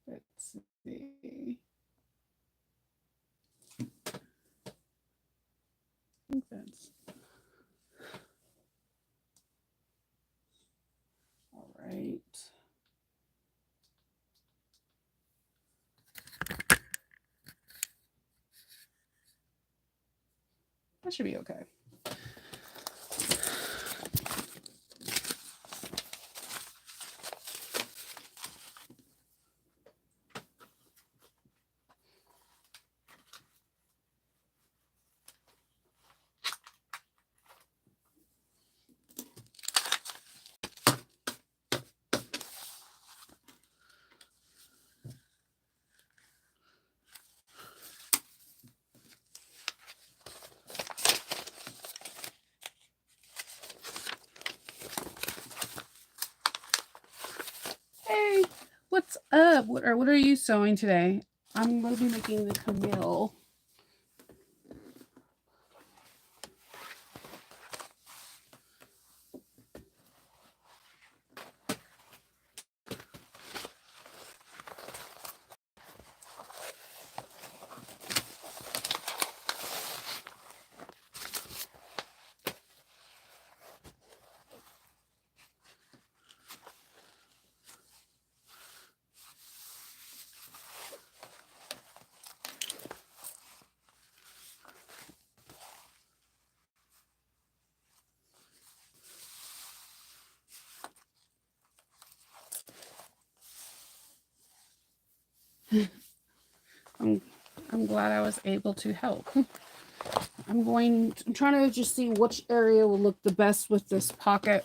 Let's see. I think that's all right. That should be okay. Hey, what's up? What are you sewing today? I'm gonna be making the Camille. I'm I'm glad I was able to help. I'm trying to just see which area will look the best with this pocket.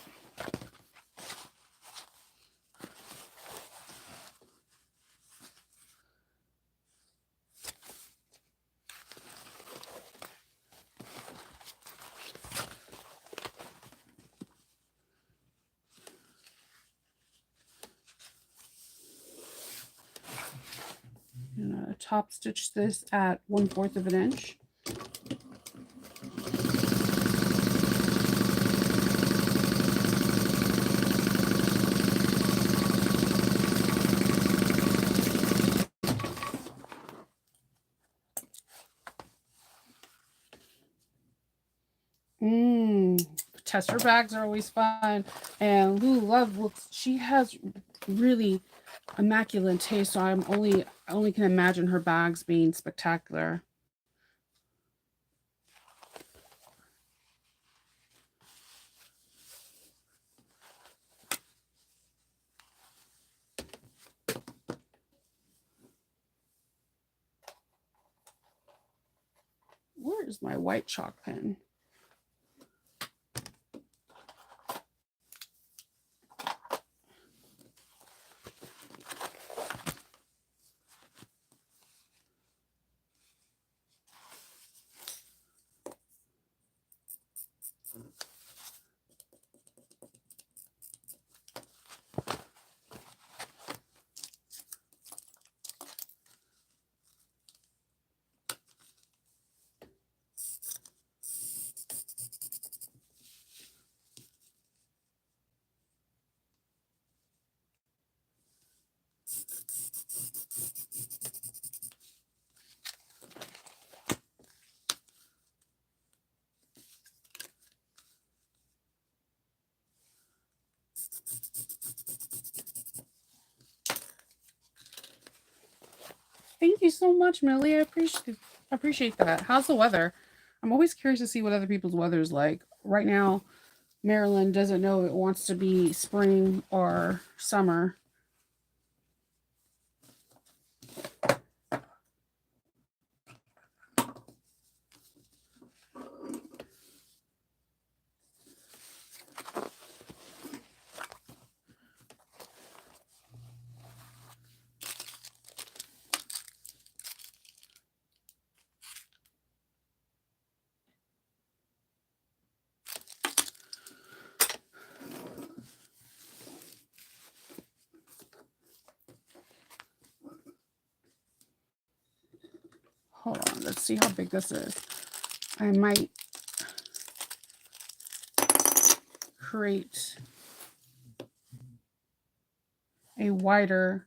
I'm gonna top stitch this at 1/4 of an inch. Mmm. Tester bags are always fun. And Lou Love looks, she has really immaculate taste, so I only can imagine her bags being spectacular. Where is my white chalk pen? Thank you so much, Millie. I appreciate that. How's the weather? I'm always curious to see what other people's weather is like. Right now, Maryland doesn't know it wants to be spring or summer. Hold on, let's see how big this is. I might create a wider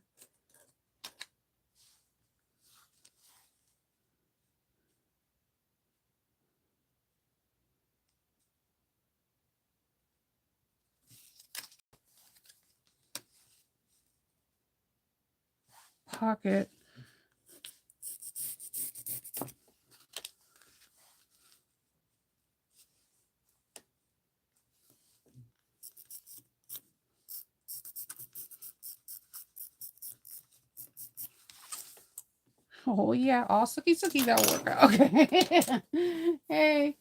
pocket. Oh yeah, all sucky sucky, that'll work out. Okay. Hey.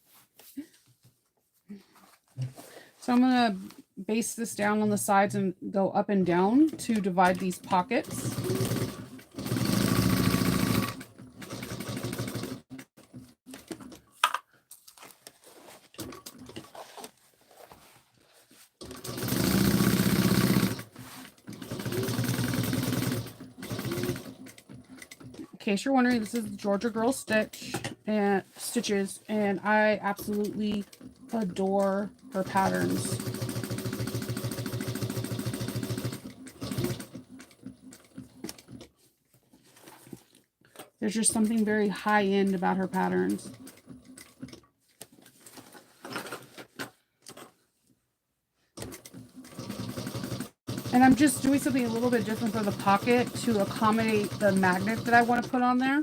So I'm gonna base this down on the sides and go up and down to divide these pockets. In case you're wondering, this is the Georgia Girl stitches, and I absolutely adore her patterns. There's just something very high end about her patterns. And I'm just doing something a little bit different for the pocket to accommodate the magnet that I want to put on there.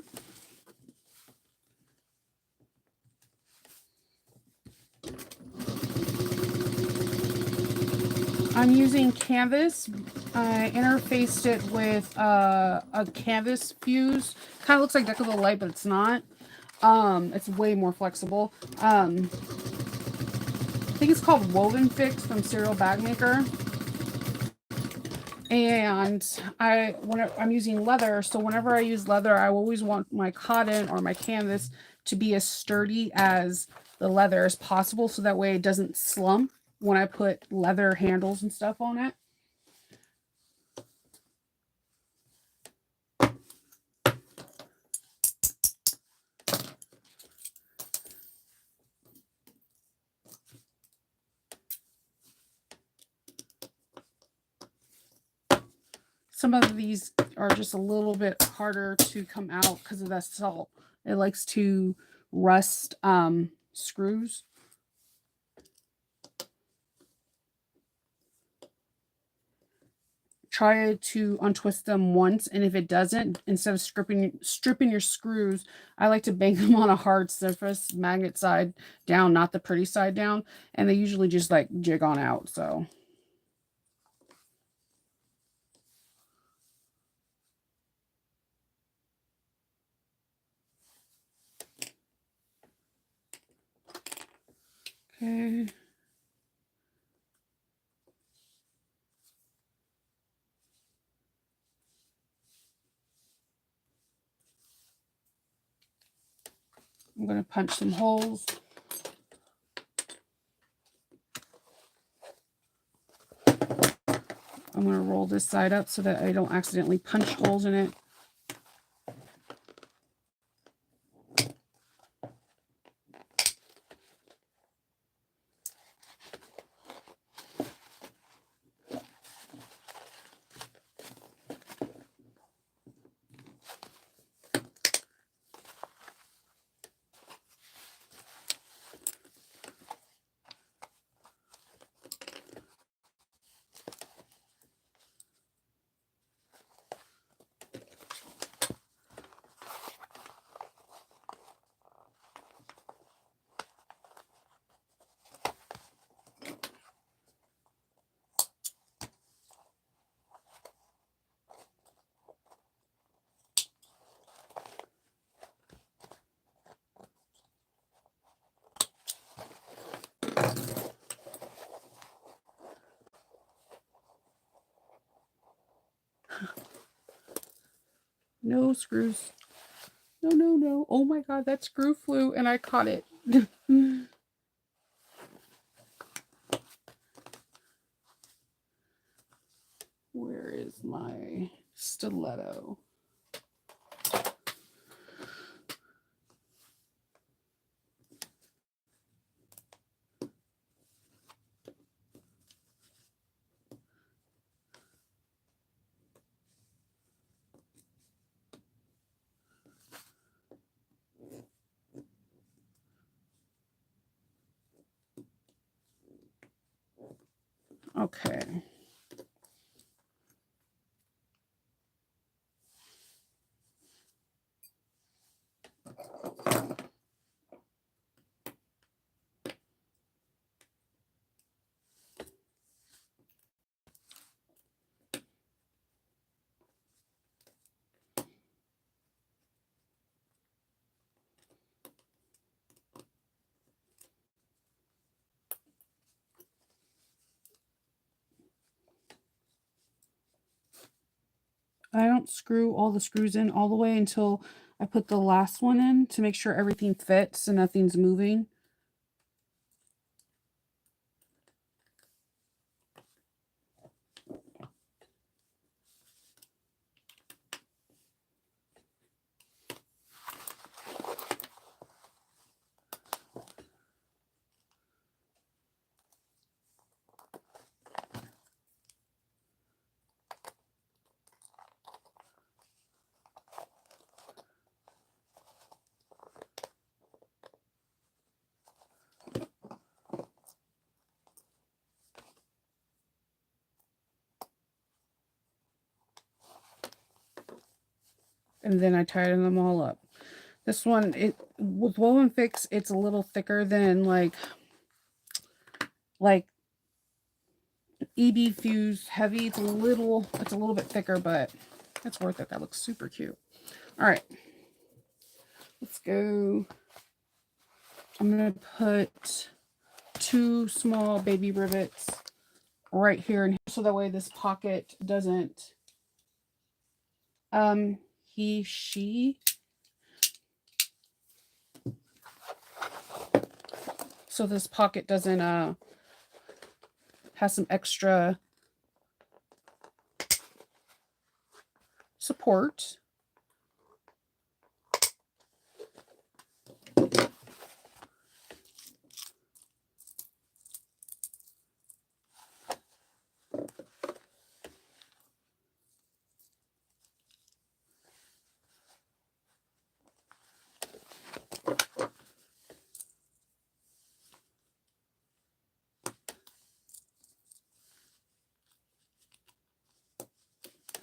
I'm using canvas. I interfaced it with a canvas fuse. Kind of looks like Deck of the Light, but it's not. It's way more flexible. I think it's called Woven Fix from Serial Bag Maker. And I'm using leather, so whenever I use leather, I always want my cotton or my canvas to be as sturdy as the leather as possible, so that way it doesn't slump when I put leather handles and stuff on it. Some of these are just a little bit harder to come out because of that salt. It likes to rust screws. Try to untwist them once, and if it doesn't, instead of stripping your screws, I like to bang them on a hard surface, magnet side down, not the pretty side down, and they usually just like jig on out. So okay. I'm going to punch some holes. I'm going to roll this side up so that I don't accidentally punch holes in it. No screws. No, no, no. Oh my God, that screw flew and I caught it. Where is my stiletto? Okay. I don't screw all the screws in all the way until I put the last one in to make sure everything fits and nothing's moving. And then I tighten them all up. This one, with Woven Fix, it's a little thicker than like EB Fuse Heavy. It's a little bit thicker, but it's worth it. That looks super cute. All right, let's go. I'm gonna put 2 small baby rivets right here and here, so that way this pocket doesn't she so this pocket doesn't has some extra support.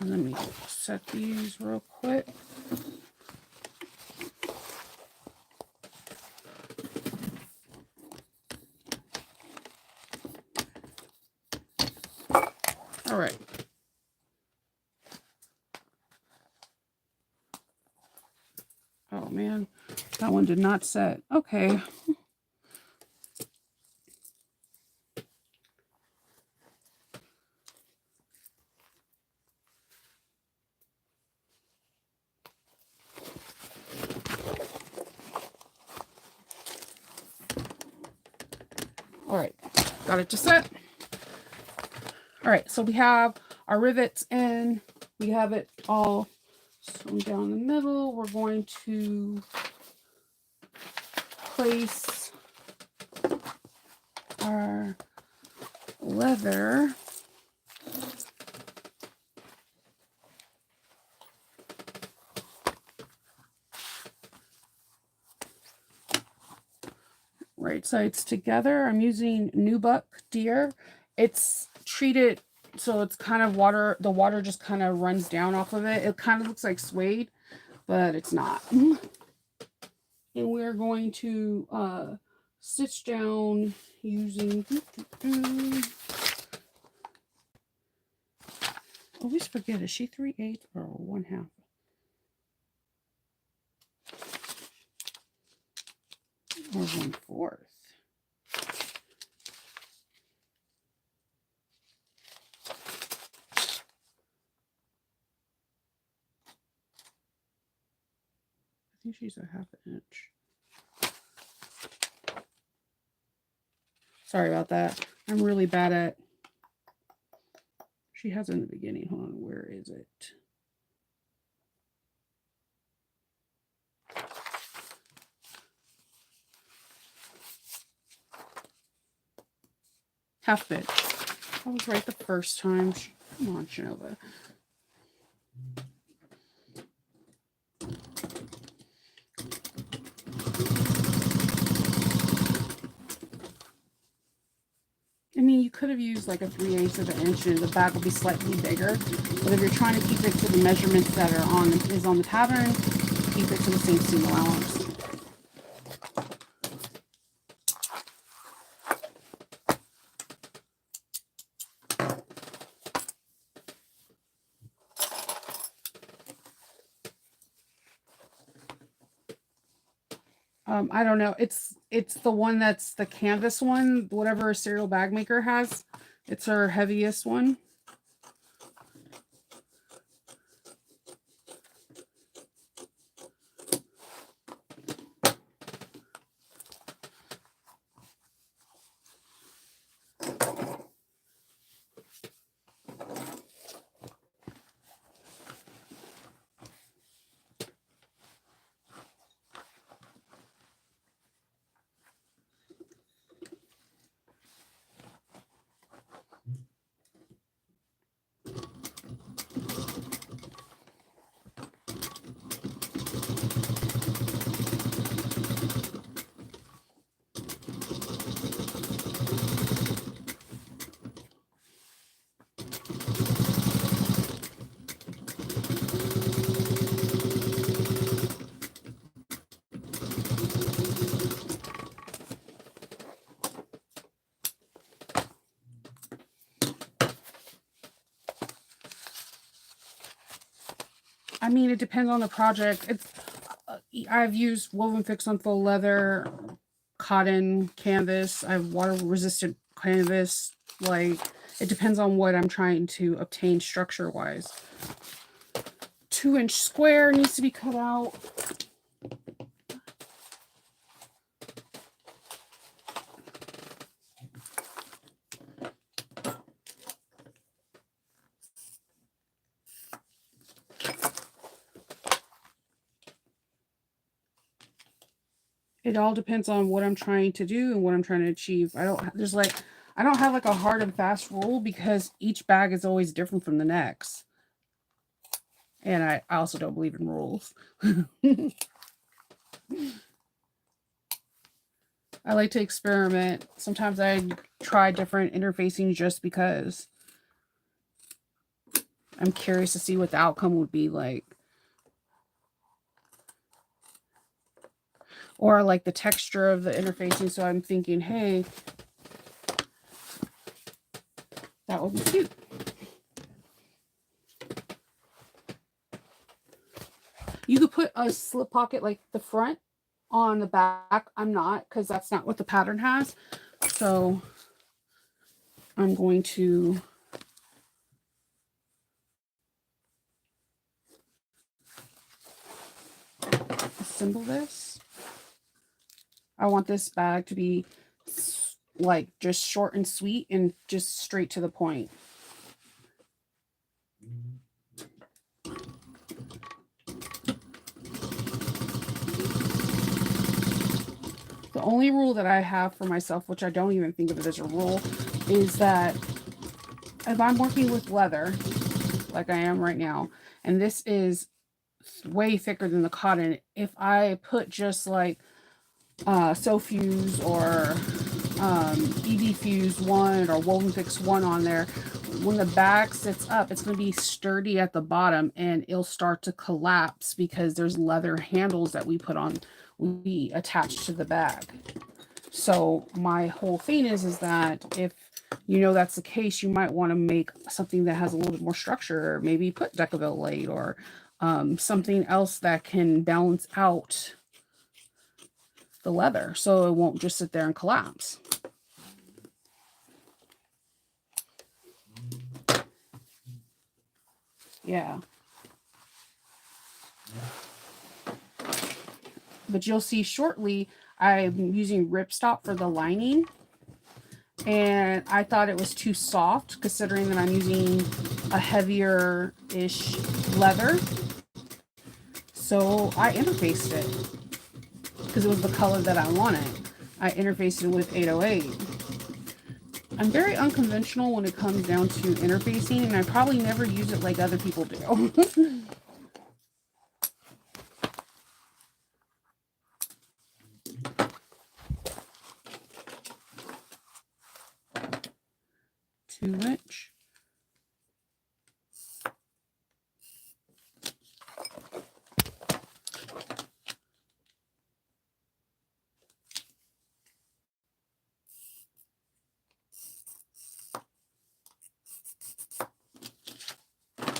Let me set these real quick. All right. Oh man, that one did not set. Okay. All right, got it to set. All right, so we have our rivets in. We have it all sewn down the middle. We're going to place our leather right sides together. I'm using Nubuck Deer. It's treated so it's kind of water, the water just kind of runs down off of it. It kind of looks like suede, but it's not. And we're going to stitch down using always forget, is she 3/8 or 1/2? Or 1/4? I think she's a 1/2 inch. Sorry about that. I'm really bad at. She has in the beginning. Hold on, where is it? Half inch. I was right the first time. Come on, Shinova. I mean, you could could have used like a 3/8 of an inch and the bag will be slightly bigger. But if you're trying to keep it to the measurements that are on the pattern, keep it to the same seam allowance. I don't know. It's the one that's the canvas one, whatever a cereal bag maker has. It's our heaviest one. I mean, it depends on the project. I've used woven fix on faux leather, cotton, canvas. I've water resistant canvas. Like, it depends on what I'm trying to obtain structure wise. 2-inch square needs to be cut out. It all depends on what I'm trying to do and what I'm trying to achieve. I don't have like a hard and fast rule because each bag is always different from the next. And I also don't believe in rules. I like to experiment. Sometimes I try different interfacing just because I'm curious to see what the outcome would be like. Or I like the texture of the interfacing, so I'm thinking, hey, that would be cute. You could put a slip pocket like the front on the back. I'm not, because that's not what the pattern has. So I'm going to assemble this. I want this bag to be like just short and sweet and just straight to the point. The only rule that I have for myself, which I don't even think of it as a rule, is that if I'm working with leather, like I am right now, and this is way thicker than the cotton, if I put just like SoFuse or ED Fuse 1 or Woven Fix 1 on there, when the bag sits up, it's going to be sturdy at the bottom and it'll start to collapse because there's leather handles that we attach to the bag. So my whole thing is that if you know that's the case, you might want to make something that has a little bit more structure, or maybe put Decaville laid or something else that can balance out the leather so it won't just sit there and collapse. Yeah. But you'll see shortly, I'm using ripstop for the lining. And I thought it was too soft considering that I'm using a heavier-ish leather. So I interfaced it because it was the color that I wanted. I interfaced it with 808. I'm very unconventional when it comes down to interfacing, and I probably never use it like other people do. 2-inch.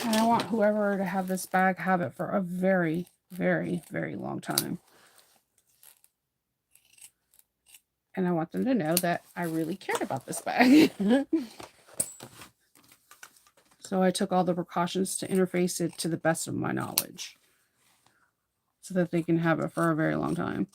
And I want whoever to have this bag have it for a very, very, very long time. And I want them to know that I really cared about this bag. So I took all the precautions to interface it to the best of my knowledge, so that they can have it for a very long time.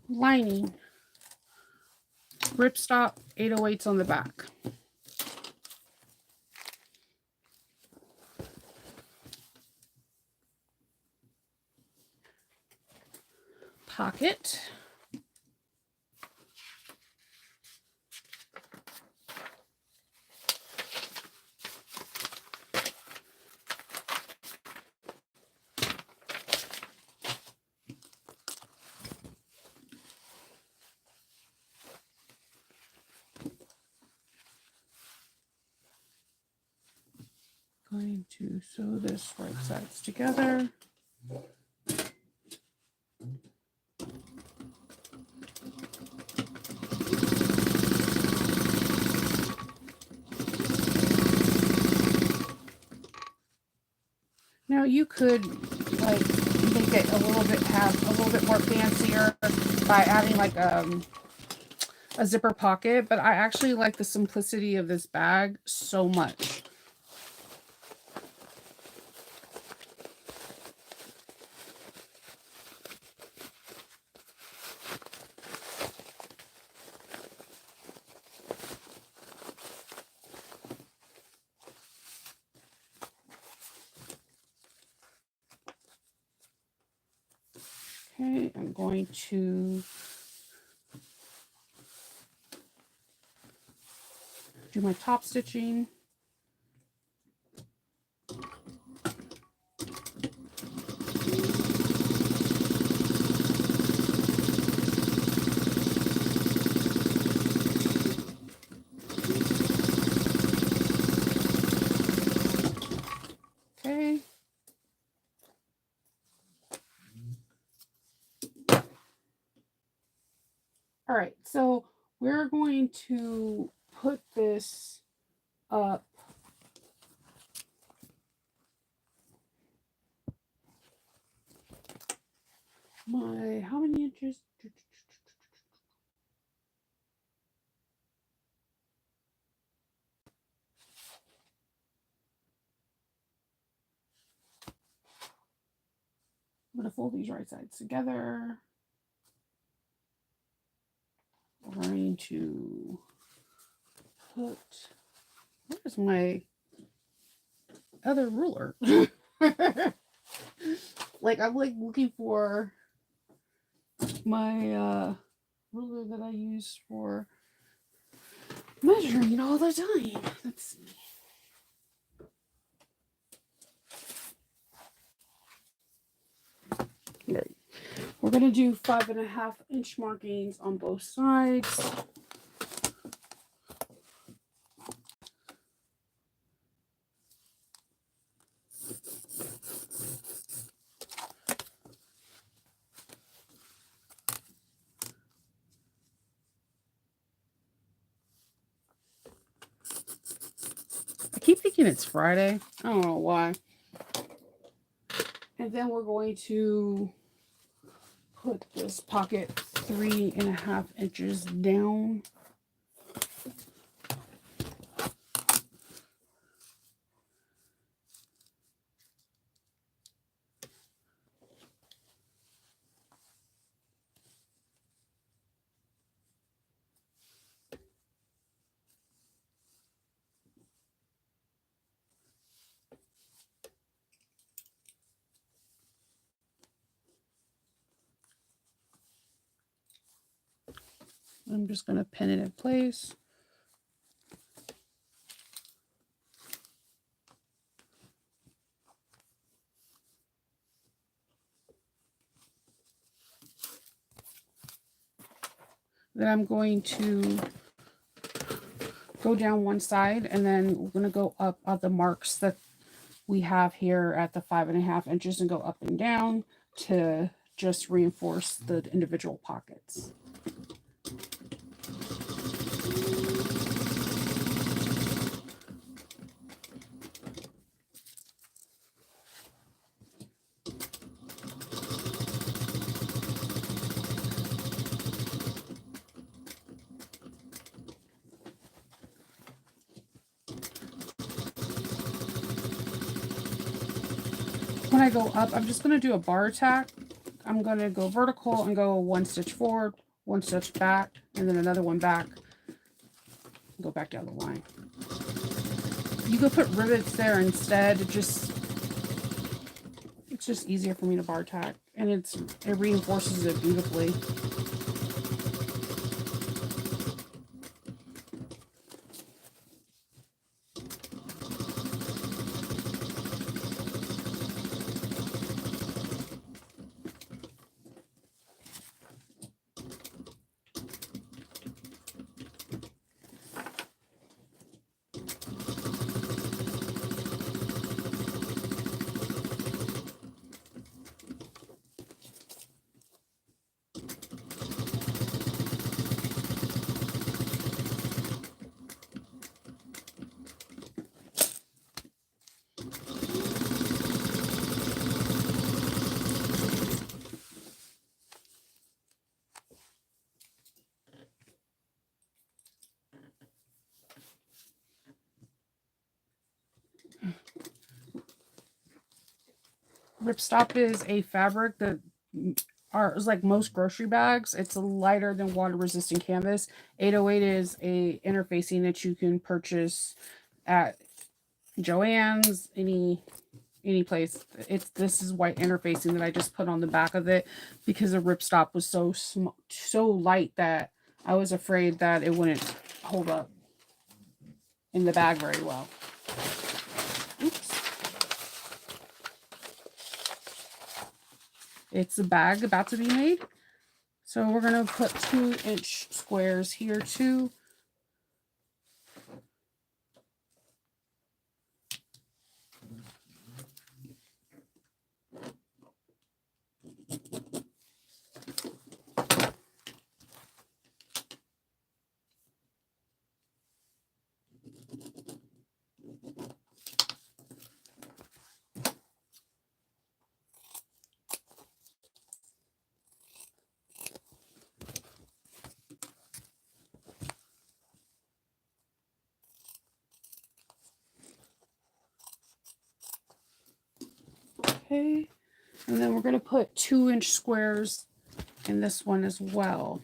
Lining. Ripstop 808s on the back. Pocket. Going to sew this right sides together. Now you could like make it a little bit more fancier by adding like a zipper pocket, but I actually like the simplicity of this bag so much. Okay, I'm going to do my top stitching. Okay. All right, so we're going to put this up how many inches? I'm going to fold these right sides together. We're going to put, where's my other ruler? Like, I'm like looking for my ruler that I use for measuring all the time. Let's see. Okay. We're going to do 5.5-inch markings on both sides. I keep thinking it's Friday. I don't know why. And then we're going to put this pocket 3.5 inches down. I'm just going to pin it in place. Then I'm going to go down one side, and then we're going to go up at the marks that we have here at the 5.5 inches and go up and down to just reinforce the individual pockets. When I go up, I'm just going to do a bar tack. I'm going to go vertical and go 1 stitch forward, 1 stitch back, and then another one back. Go back down the line. You could put rivets there instead. It's just easier for me to bar tack, and it reinforces it beautifully. Ripstop is a fabric that is like most grocery bags. It's lighter than water resistant canvas. 808 is a interfacing that you can purchase at Joann's, any place. This is white interfacing that I just put on the back of it because the ripstop was so light that I was afraid that it wouldn't hold up in the bag very well. Oops. It's a bag about to be made. So we're going to put 2-inch squares here too. Okay. And then we're going to put 2-inch squares in this one as well.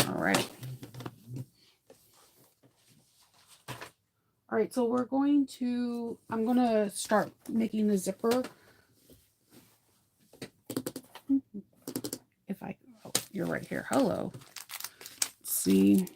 All right. All right, so I'm going to start making the zipper. Oh, you're right here. Hello. Let's see.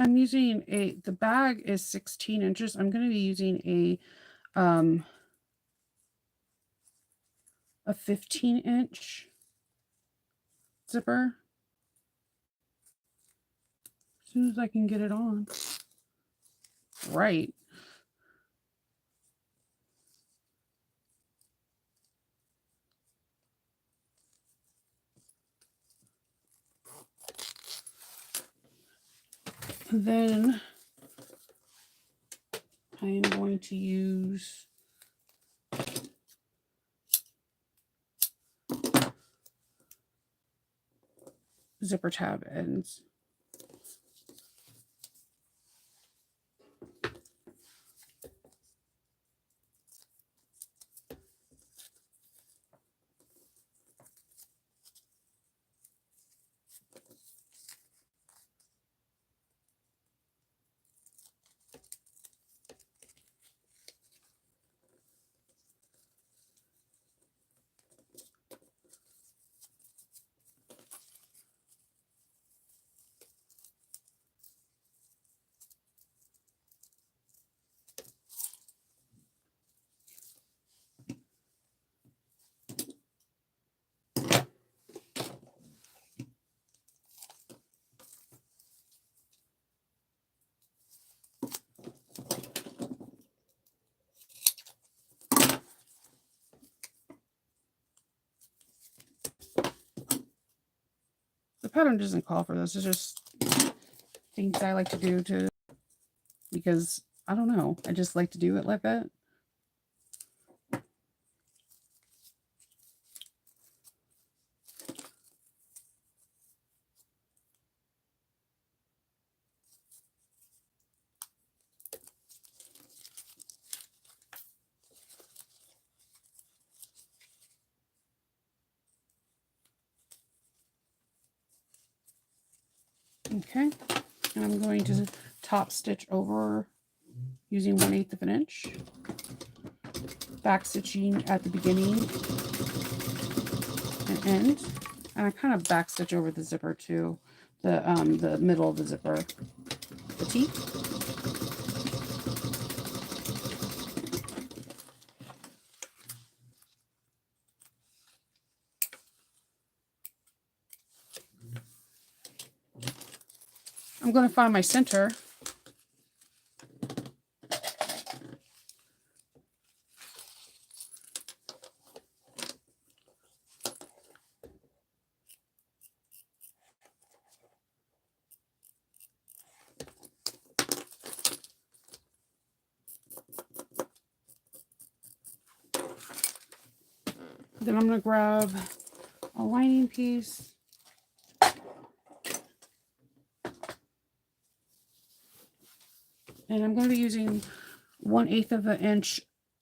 I'm using the bag is 16 inches. I'm going to be using a 15-inch zipper. As soon as I can get it on. Right. And then I am going to use zipper tab ends. The pattern doesn't call for this. It's just things I like to do because I don't know. I just like to do it like that. Okay, and I'm going to top stitch over using 1/8 of an inch, back stitching at the beginning and end, and I kind of back stitch over the zipper too, the middle of the zipper, the teeth. I'm going to find my center. Then I'm going to grab a lining piece. And I'm going to be using 1/8 of an inch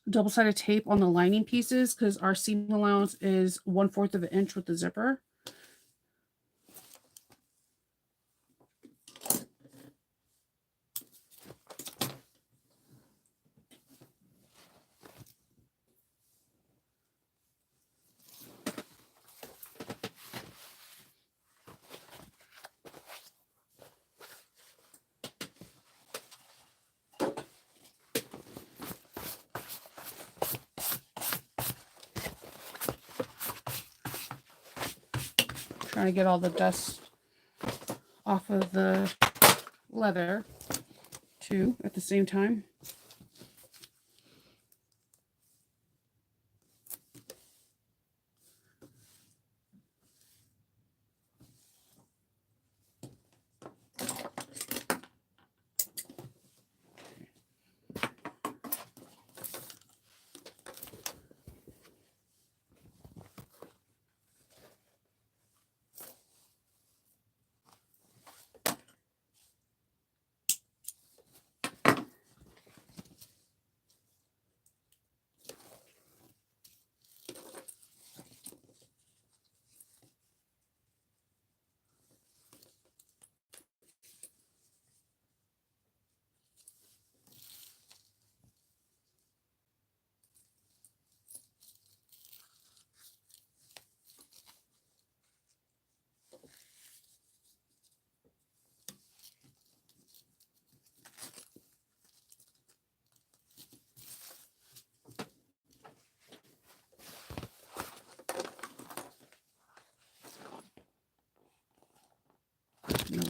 double-sided tape on the lining pieces because our seam allowance is 1/4 of an inch with the zipper. Trying to get all the dust off of the leather too at the same time. No.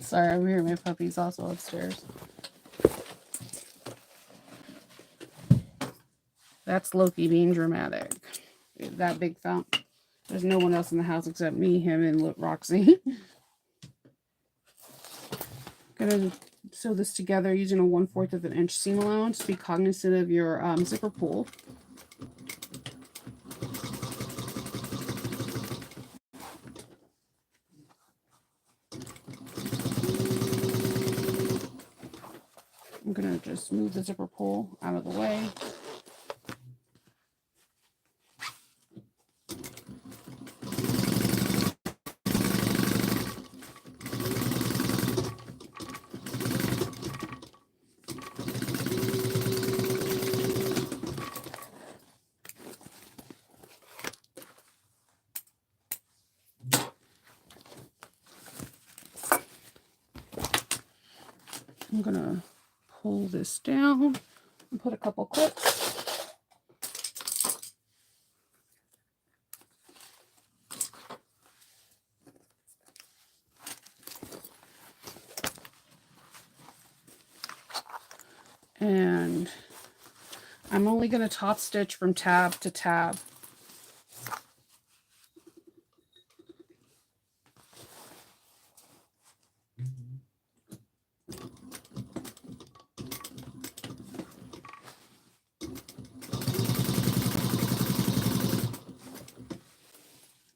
Sorry, I'm hearing my puppy's also upstairs. That's Loki being dramatic. That big thump. There's no one else in the house except me, him, and Roxy. Gonna sew this together using a 1/4 of an inch seam allowance. Be cognizant of your zipper pull. I'm gonna just move the zipper pull out of the way. I'm gonna pull this down and put a couple clips. And I'm only going to top stitch from tab to tab.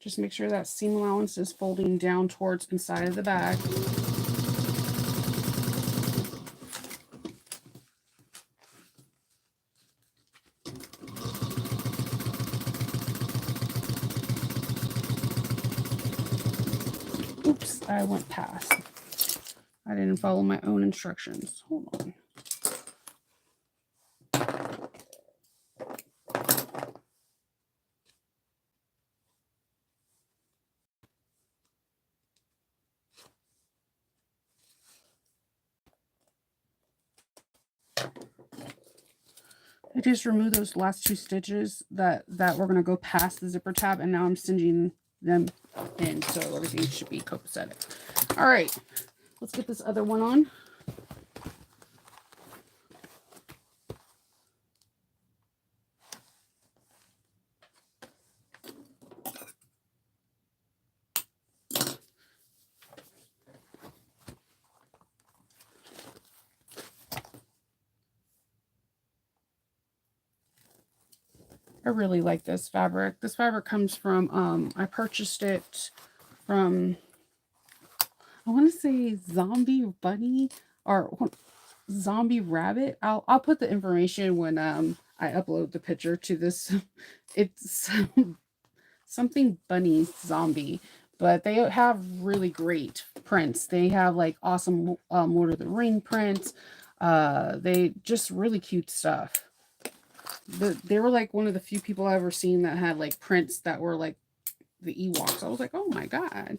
Just make sure that seam allowance is folding down towards inside of the bag. Oops, I went past. I didn't follow my own instructions. Hold on. I just removed those last 2 stitches that we're going to go past the zipper tab, and now I'm stitching them in so everything should be copacetic. All right, let's get this other one on. I really like this fabric. This fabric comes from, I purchased it from, I want to say Zombie Bunny or Zombie Rabbit. I'll put the information when I upload the picture to this. It's something bunny zombie, but they have really great prints. They have like awesome Lord of the Ring prints. They just really cute stuff. They were like one of the few people I ever seen that had like prints that were like the Ewoks. I was like, oh my god.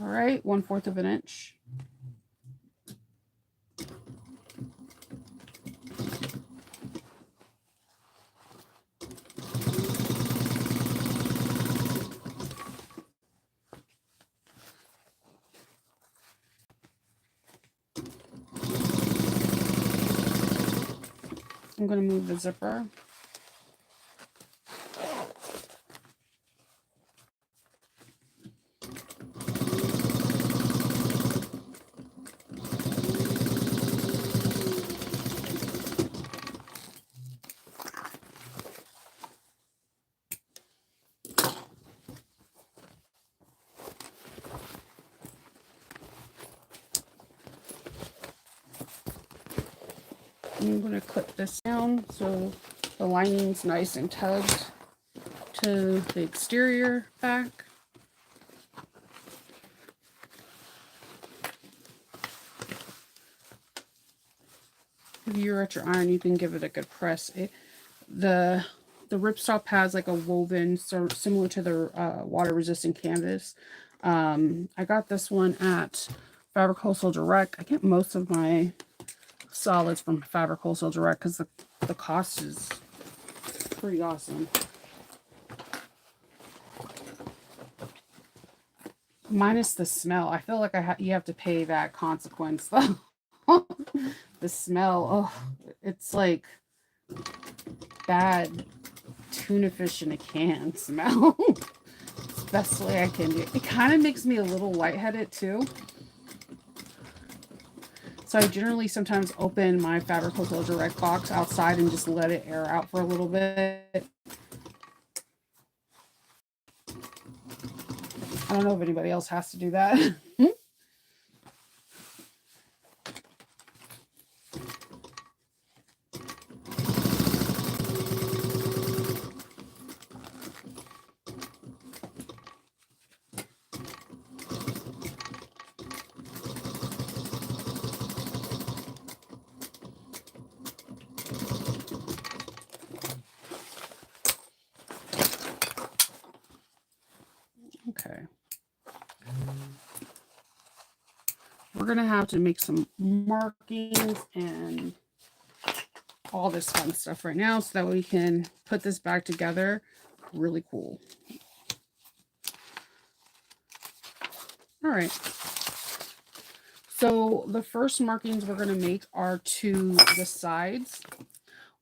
All right, 1/4 of an inch. I'm going to move the zipper. I'm going to clip this down so the lining's nice and tugged to the exterior back. If you're at your iron, you can give it a good press. The ripstop has like a woven, so similar to the water-resistant canvas. I got this one at Fabric Wholesale Direct. I get most of my solids from Fabric Wholesale Direct because the cost is pretty awesome. Minus the smell. I feel like you have to pay that consequence though. The smell, oh, it's like bad tuna fish in a can smell. It's the best way I can do it. It kind of makes me a little lightheaded too. So I generally sometimes open my Fabric Wholesale Direct box outside and just let it air out for a little bit. I don't know if anybody else has to do that. Okay. We're going to have to make some markings and all this fun stuff right now so that we can put this back together. Really cool. All right. So the first markings we're going to make are to the sides.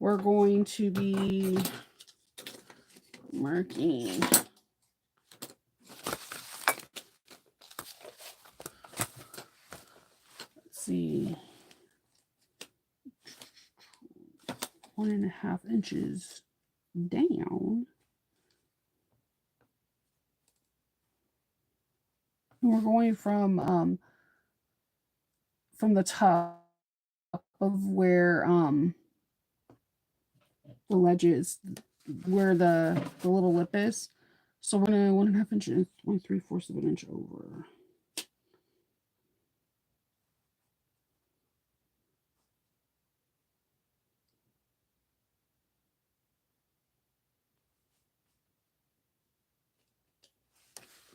We're going to be marking see, 1.5 inches down. And we're going from the top of where the ledge is, where the little lip is. So we're gonna 1.5 inches, 1 3/4 of an inch over.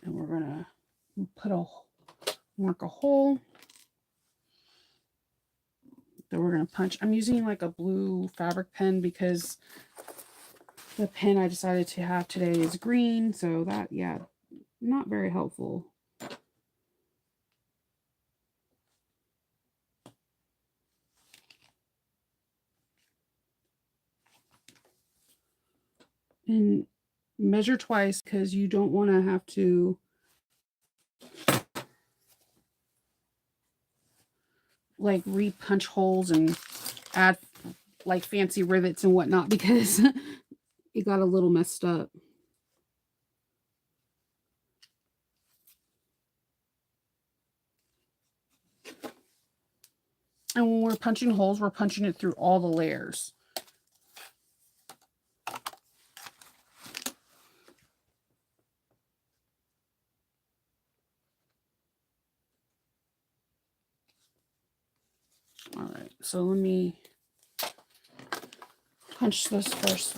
And we're gonna mark a hole. Then we're gonna punch. I'm using like a blue fabric pen because the pen I decided to have today is green. So that, yeah, not very helpful. And measure twice because you don't want to have to like re-punch holes and add like fancy rivets and whatnot because it got a little messed up. And when we're punching holes, we're punching it through all the layers. All right, so let me punch this first.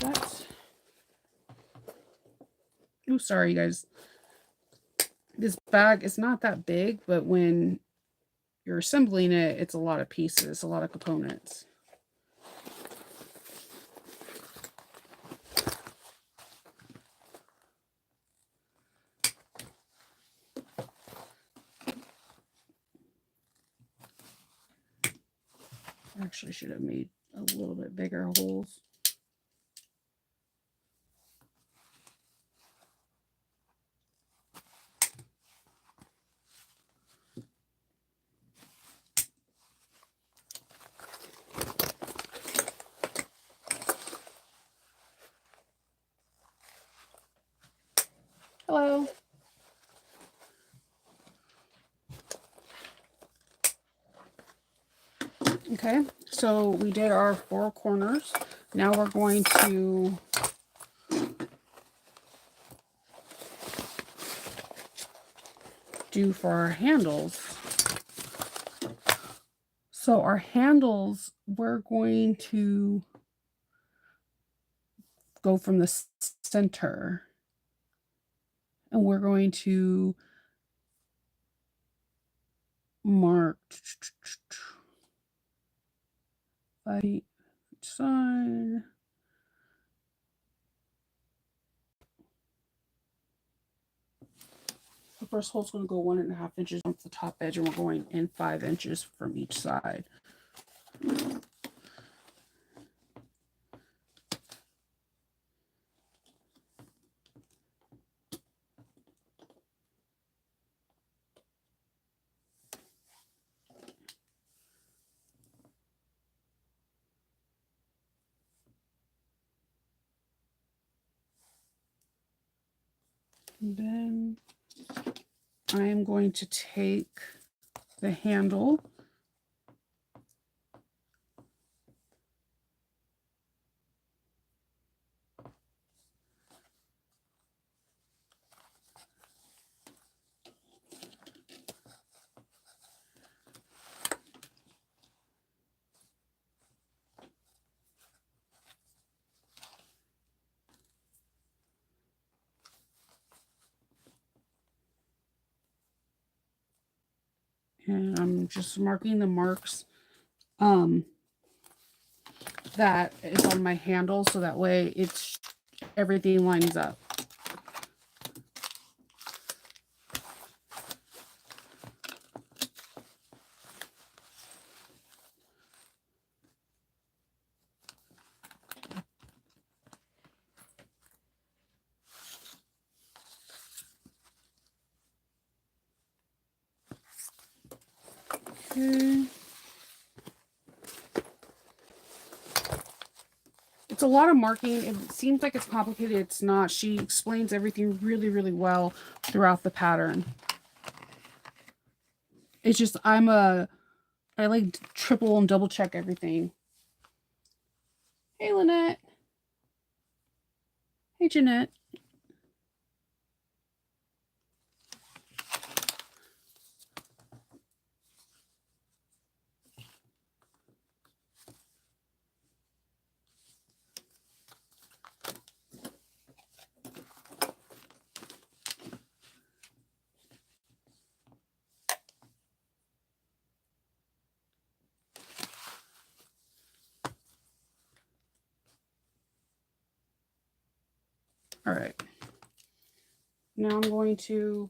What? Oh, sorry, you guys. This bag is not that big, but when you're assembling it, it's a lot of pieces, a lot of components. I actually should have made a little bit bigger holes. Hello. Okay, so we did our 4 corners. Now we're going to do for our handles. So our handles, we're going to go from the center, and we're going to mark 5 each side. The first hole is going to go 1.5 inches off the top edge, and we're going in 5 inches from each side. And then I am going to take the handle and I'm just marking the marks that is on my handle, so that way it's everything lines up. Okay. It's a lot of marking. It seems like it's complicated. It's not. She explains everything really, really well throughout the pattern. It's just I like triple and double check everything. Hey, Lynette. Hey, Jeanette. All right. Now I'm going to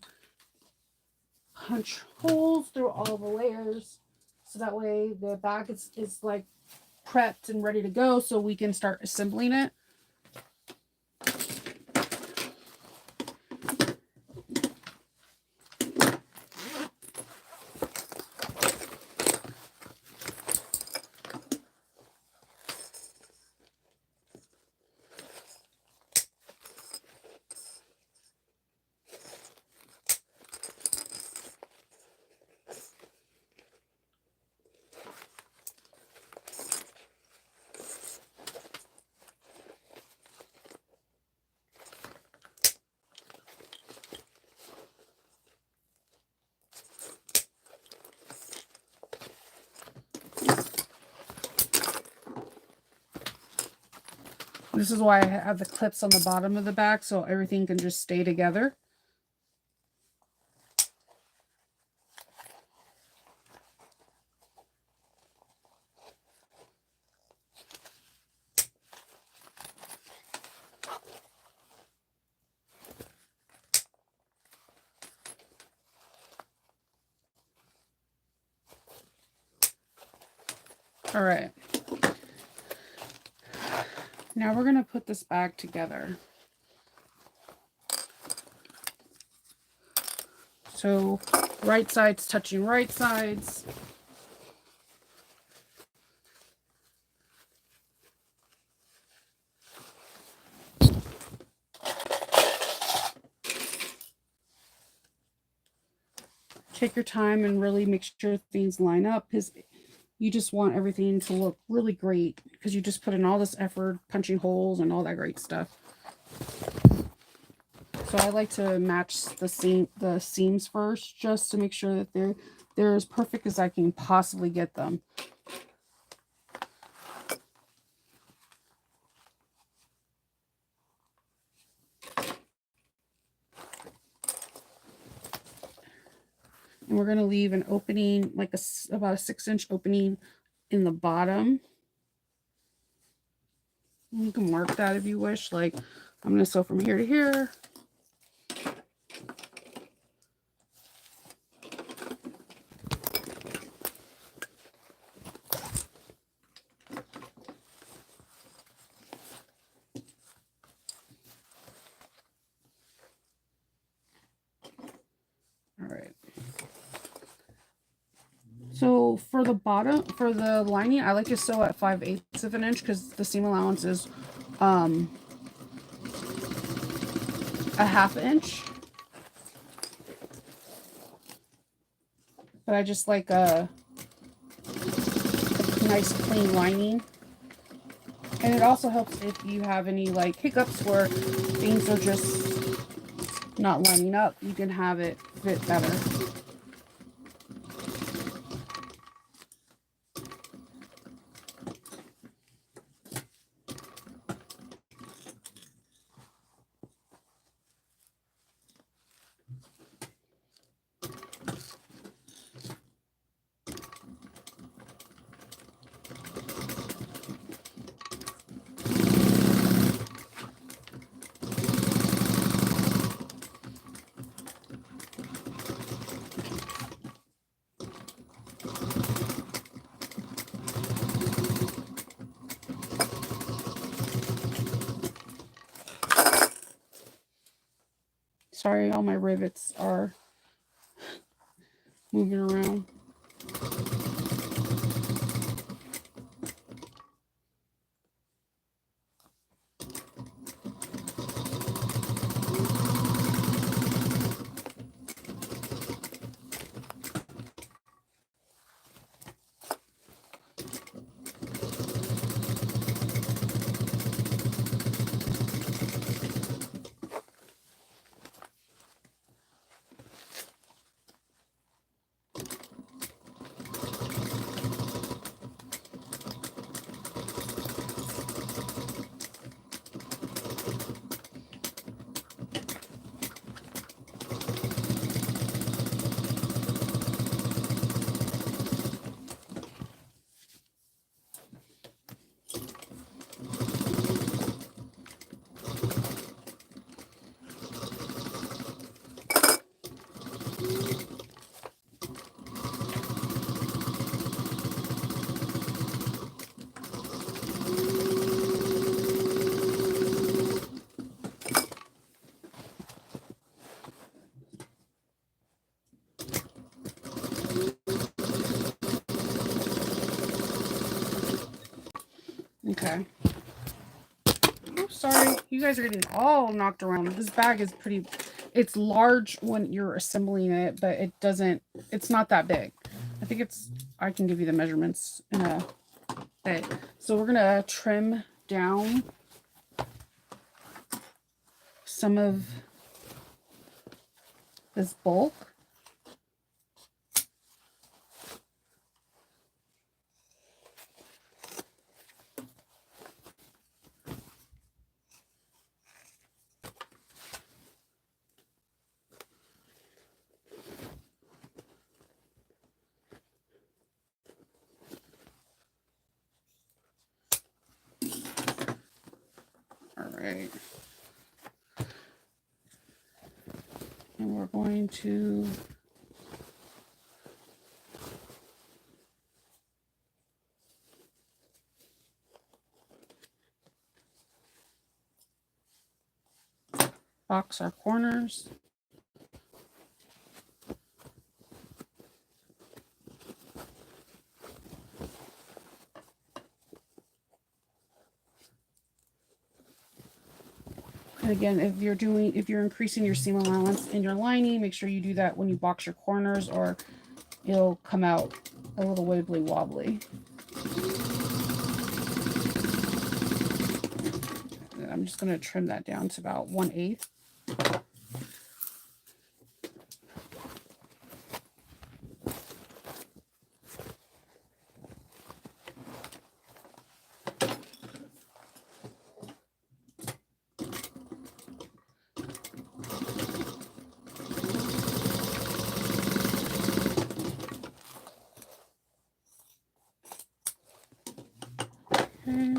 punch holes through all the layers, so that way the bag is like prepped and ready to go, so we can start assembling it. This is why I have the clips on the bottom of the bag, so everything can just stay together. All right. Now we're going to put this bag together. So right sides touching right sides. Take your time and really make sure things line up, because you just want everything to look really great, because you just put in all this effort punching holes and all that great stuff. So I like to match the seams first, just to make sure that they're as perfect as I can possibly get them. And we're going to leave an opening, like about a 6-inch opening in the bottom. You can mark that if you wish. Like, I'm going to sew from here to here. All right. So for the bottom, for the lining, I like to sew at 5/8 of an inch, because the seam allowance is a 1/2 inch. But I just like a nice clean lining. And it also helps if you have any like hiccups where things are just not lining up. You can have it fit better. Sorry, all my rivets are moving around. Okay. Oh, sorry. You guys are getting all knocked around. This bag is pretty, it's large when you're assembling it, but it's not that big. I think I can give you the measurements in a bit. So we're going to trim down some of this bulk. All right. And we're going to box our corners. And again, if you're increasing your seam allowance in your lining, make sure you do that when you box your corners, or it'll come out a little wibbly wobbly. And I'm just going to trim that down to about 1/8. Okay,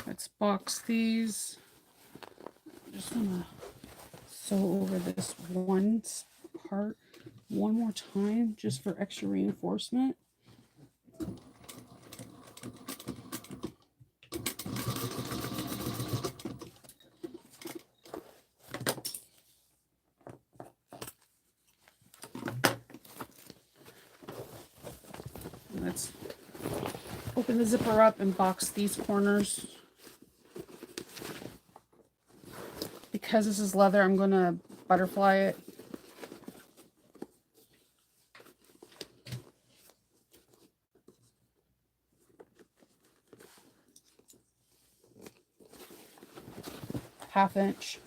let's box these. I'm just gonna sew over this one part one more time just for extra reinforcement. Let's open the zipper up and box these corners. Because this is leather, I'm going to butterfly it. ½ inch.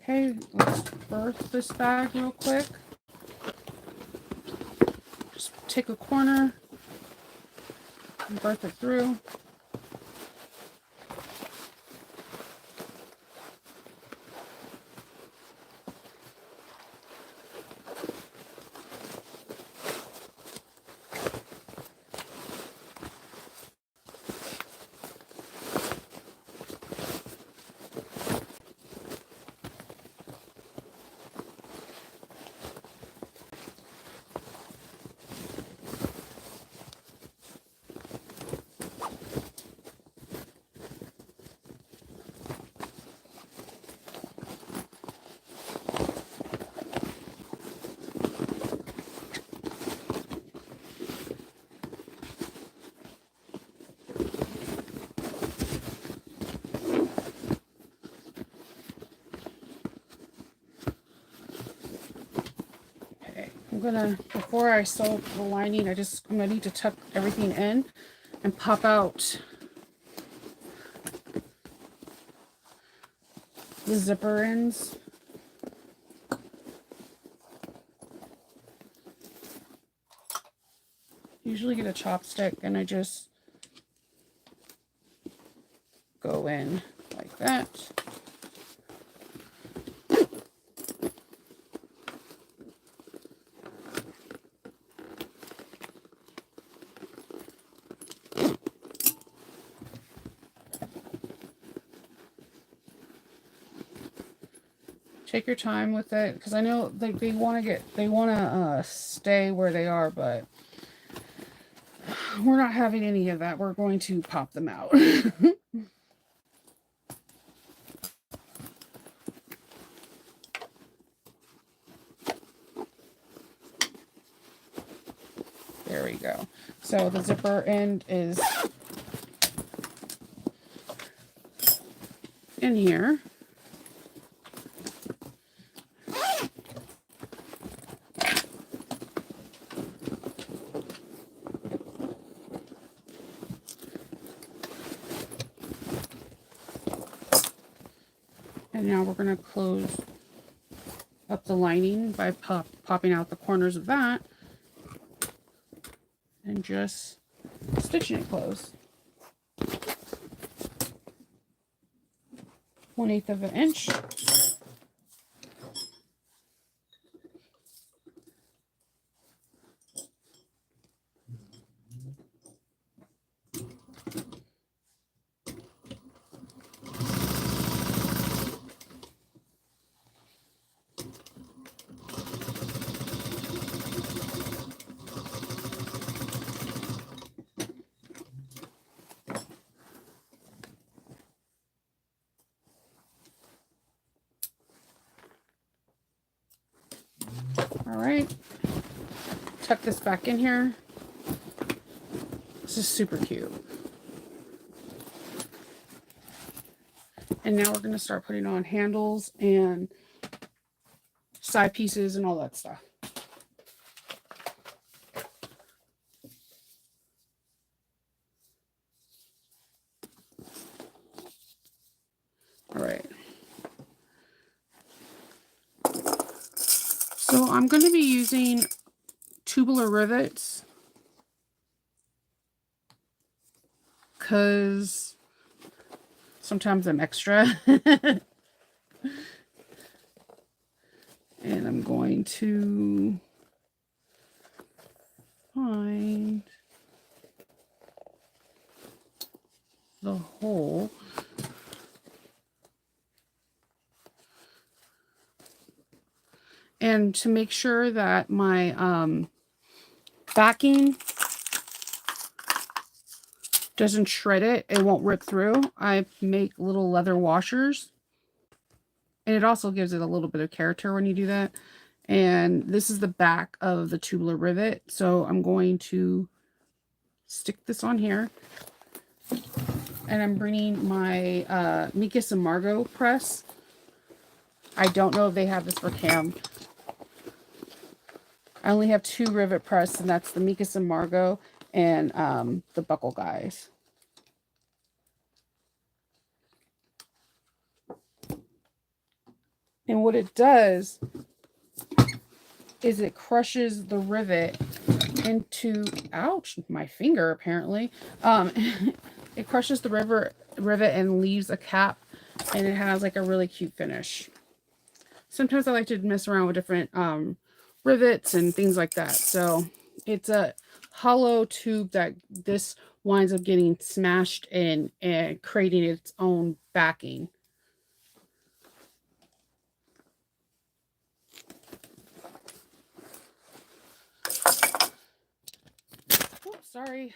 Okay, let's birth this bag real quick. Just take a corner and birth it through. Before I sew the lining, I'm gonna need to tuck everything in and pop out the zipper ends. Usually get a chopstick and I just go in like that. Take your time with it, because I know they want to stay where they are, but we're not having any of that. We're going to pop them out. There we go. So the zipper end is in here. And now we're going to close up the lining by popping out the corners of that and just stitching it closed. 1/8 of an inch. All right, tuck this back in here. This is super cute. And now we're going to start putting on handles and side pieces and all that stuff. All right. So I'm going to be using tubular rivets because sometimes I'm extra. And I'm going to find the hole. And to make sure that my backing doesn't shred it, it won't rip through, I make little leather washers. And it also gives it a little bit of character when you do that. And this is the back of the tubular rivet. So I'm going to stick this on here. And I'm bringing my Mikas and Margot press. I don't know if they have this for Cam. I only have 2 rivet press, and that's the Mikas and Margot and the Buckle Guys. And what it does is it crushes the rivet into, ouch, my finger apparently. It crushes the rivet and leaves a cap, and it has like a really cute finish. Sometimes I like to mess around with different rivets and things like that. So it's a hollow tube that this winds up getting smashed in and creating its own backing. Oops, sorry.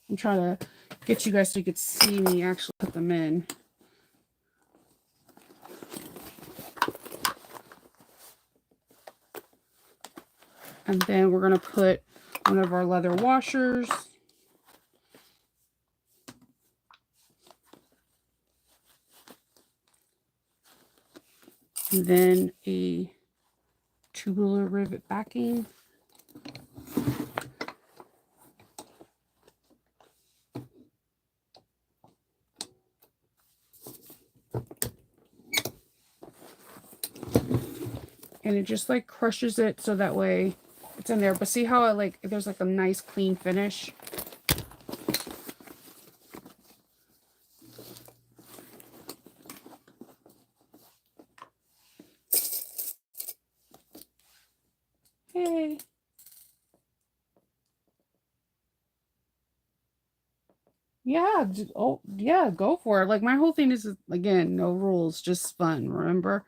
I'm trying to get you guys so you could see me actually put them in. And then we're going to put one of our leather washers. And then a tubular rivet backing. And it just like crushes it so that way it's in there. But see how there's like a nice clean finish. Hey. Yeah, oh yeah, go for it. Like my whole thing is again, no rules, just fun, remember?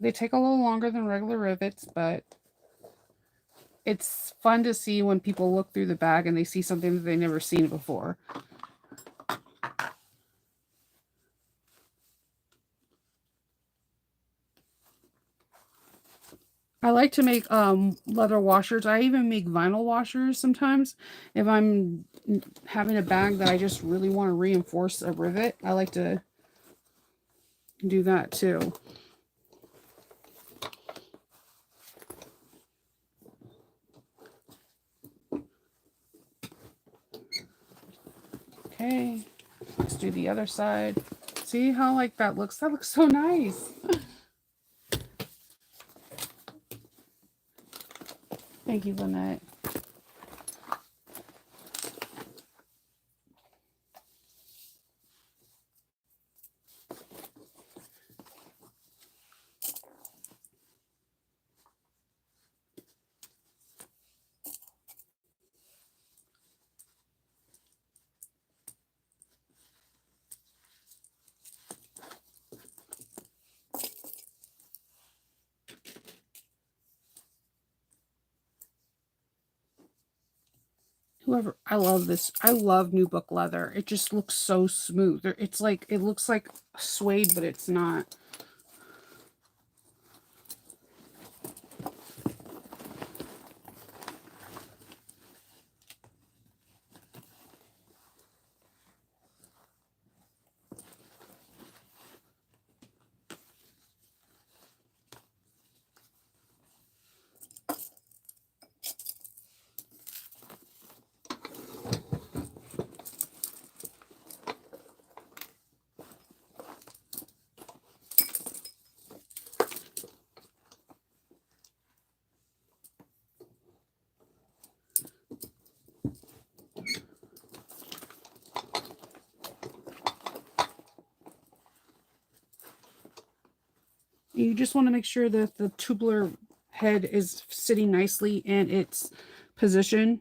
They take a little longer than regular rivets, but it's fun to see when people look through the bag and they see something that they never seen before. I like to make leather washers. I even make vinyl washers sometimes. If I'm having a bag that I just really want to reinforce a rivet, I like to do that too. Okay, let's do the other side. See how like that looks? That looks so nice. Thank you, Lynette. Whoever, I love this. I love new book leather. It just looks so smooth. It's like, it looks like suede, but it's not. You just want to make sure that the tubular head is sitting nicely in its position.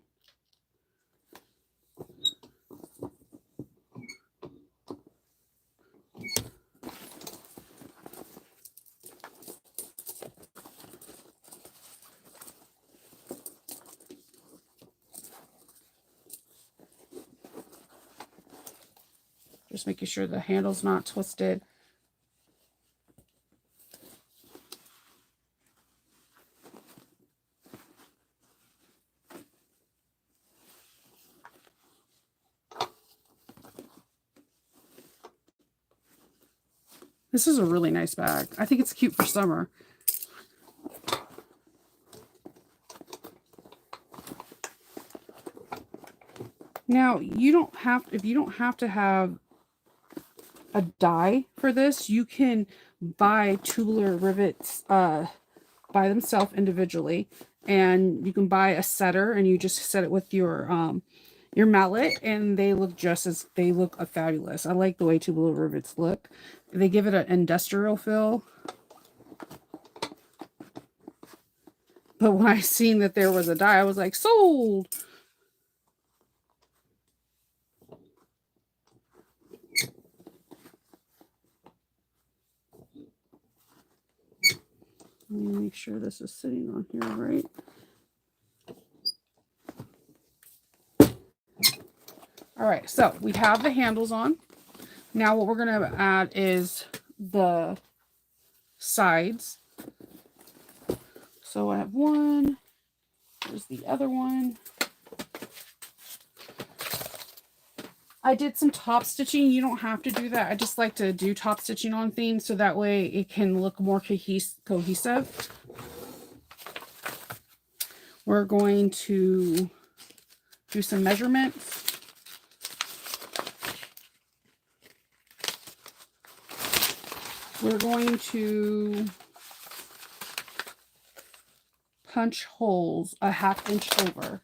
Just making sure the handle's not twisted. This is a really nice bag. I think it's cute for summer. Now, you don't have, if you don't have to have a die for this, you can buy tubular rivets by themselves individually, and you can buy a setter and you just set it with your mallet, and they look fabulous. I like the way tubular rivets look. They give it an industrial feel. But when I seen that there was a die, I was like, sold. Let me make sure this is sitting on here right. All right, so we have the handles on. Now what we're going to add is the sides. So I have one. There's the other one. I did some top stitching. You don't have to do that. I just like to do top stitching on things so that way it can look more cohesive. we're going to do some measurements. We're going to punch holes a 1/2 inch over.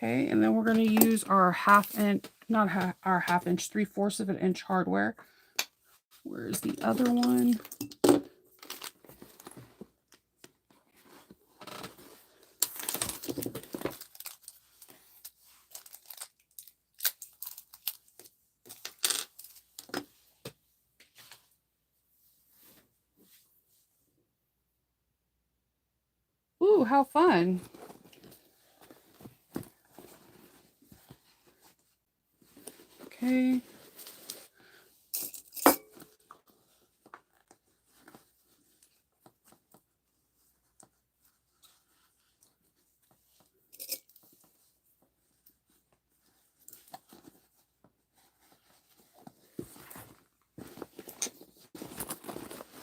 Okay, and then we're going to use our 1/2 inch, not our 1/2 inch, 3/4 of an inch hardware. Where's the other one? Ooh, how fun. Okay.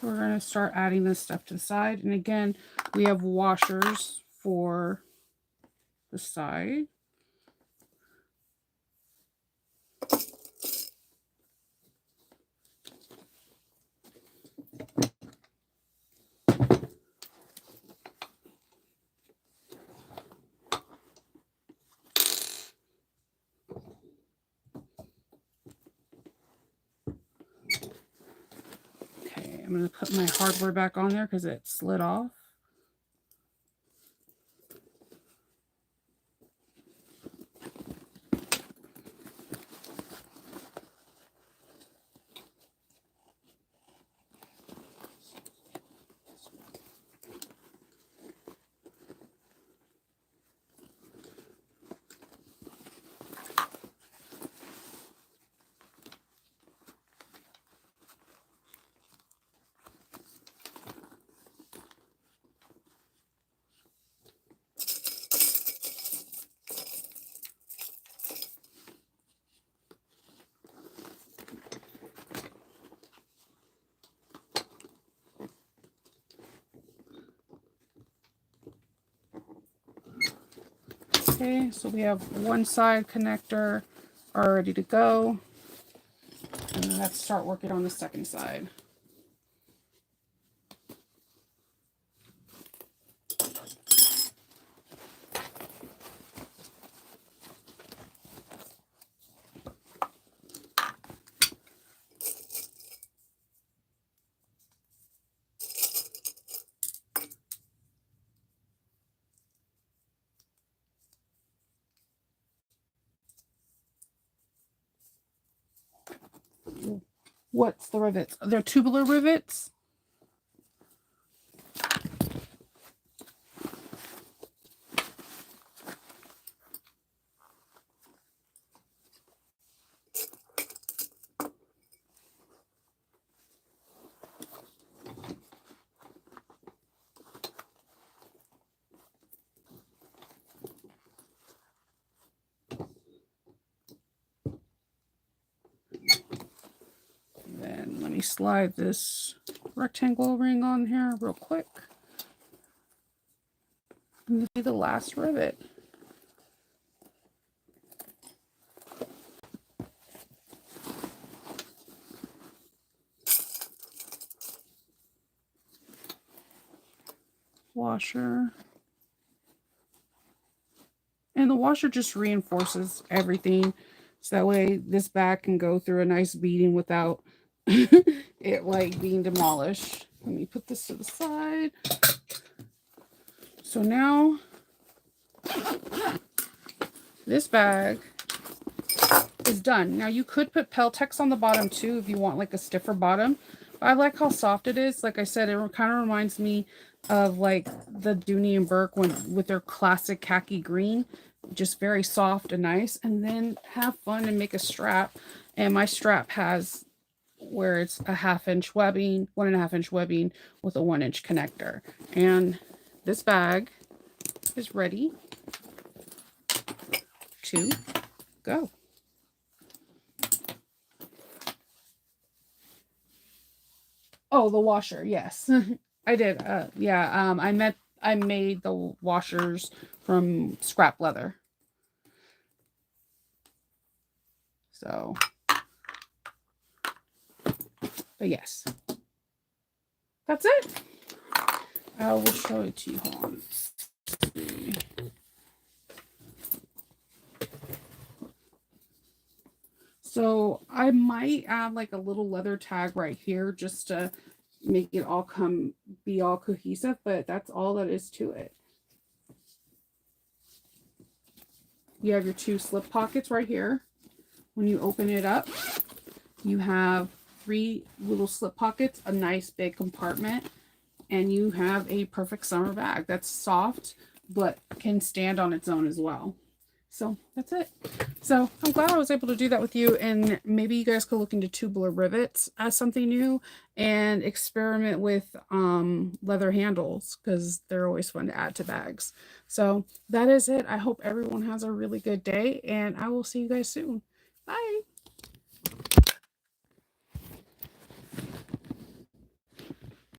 We're going to start adding this stuff to the side. And again, we have washers for the side. Okay, I'm going to put my hardware back on there because it slid off. Okay, so we have one side connector all ready to go. And let's start working on the second side. What's the rivets? They're tubular rivets. Then let me slide this rectangle ring on here real quick. And this will be the last rivet. Washer. And the washer just reinforces everything. So that way this bag can go through a nice beating without it like being demolished. Let me put this to the side. So now this bag is done. Now you could put Peltex on the bottom too if you want like a stiffer bottom. But I like how soft it is. Like I said, it kind of reminds me of like the Dooney and Burke with their classic khaki green. Just very soft and nice. And then have fun and make a strap. And my strap has where it's a 1/2 inch webbing, 1.5 inch webbing with a 1 inch connector. And this bag is ready to go. Oh, the washer, yes. I did. Yeah, I made the washers from scrap leather. So, but yes. That's it. I will show it to you. Hold on. So I might add like a little leather tag right here just to make it all be all cohesive, but that's all that is to it. You have your 2 slip pockets right here. When you open it up, you have 3 little slip pockets, a nice big compartment, and you have a perfect summer bag that's soft but can stand on its own as well. So that's it. So I'm glad I was able to do that with you, and maybe you guys could look into tubular rivets as something new and experiment with leather handles because they're always fun to add to bags. So that is it. I hope everyone has a really good day, and I will see you guys soon. Bye.